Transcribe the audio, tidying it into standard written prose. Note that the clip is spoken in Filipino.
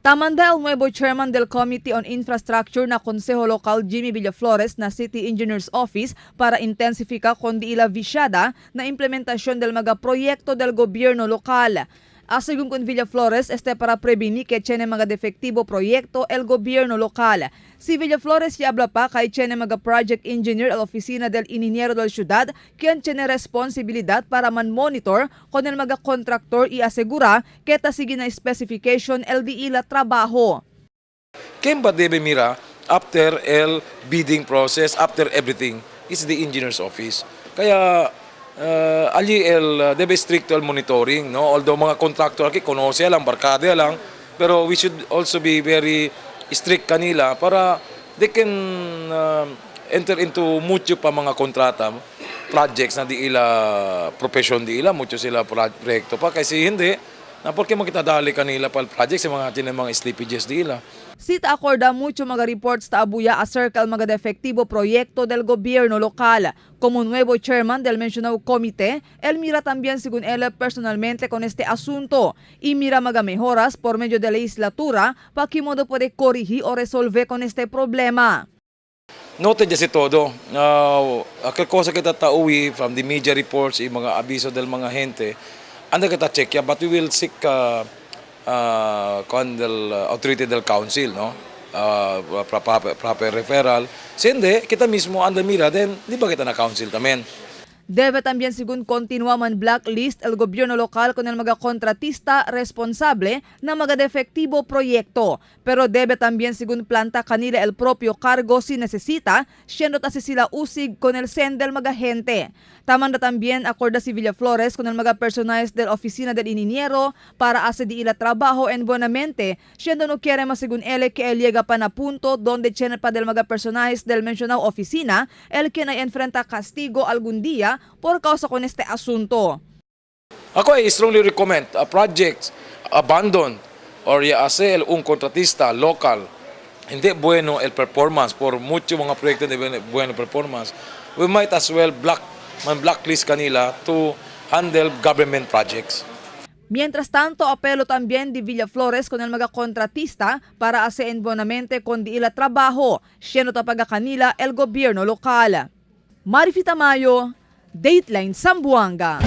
Tamanda El Nuevo Chairman del Committee on Infrastructure na Konseho Lokal Jimmy Villaflores na City Engineer's Office para intensifika kundi ila visyada na implementasyon del mga proyekto del gobyerno lokal. Asegún con Villaflores para prevenir que tiene mga defectivo proyecto el gobierno local. Si Villaflores ya habla pa kay tiene mga project engineer el oficina del Ininiero del Ciudad quien tiene responsibilidad para man-monitor con el mga kontraktor y asegura que tasigi na specification el di ila trabaho. Quem ba debe mira after el bidding process, after everything, is the engineer's office. Kaya ali debe stricto el monitoring, no? Although mga contractor aquí konoce lang, barkada lang, pero we should also be very strict kanila para they can enter into mucho pa mga kontrata, projects na di ila profession di ila, mucho sila proyekto pa kasi hindi na porque makitadali kanila pa projects sa mga slippages di ila. Sita acorda mucho mga reports ta abuya acerca mga defectivo proyecto del gobierno local. Como nuevo chairman del mencionado comité, él mira también según él personalmente con este asunto y mira mga mejoras por medio de la legislatura para que modo puede corregir o resolver con este problema. Note dyan si todo. Aquel cosa kita tauwi from the media reports y mga abiso del mga gente, anda kita check ya, but we will seek authority del council, no? Proper referral. Si hindi, kita mismo anda mira, then di ba kita na council tamen? Debe también según continua man blacklist el gobierno local con el mga kontratista responsable na mga defectivo proyekto. Pero debe también según planta kanila el propio cargo si necesita, siendo tasi sila usig con el sen del mga gente. Tamanda también acorda si Villaflores con el mga personajes del oficina del Ininiero para hacer di ila trabajo en buenamente, siendo no quiere más según él que él llega pa na punto donde tiene pa del mga personajes del mencionado oficina, el que na enfrenta castigo algún día por causa con este asunto. Ako ay strongly recommend projects abandoned or hacer un contratista local. Hindi bueno el performance por mucho mga proyekto de bueno performance. We might as well blacklist kanila to handle government projects. Mientras tanto, apelo también de Villaflores con el mga kontratista para hacer en buenamente con di ila trabajo, siendo tapaga kanila el gobierno lokal. Marifita Mayo, Dateline Zamboanga.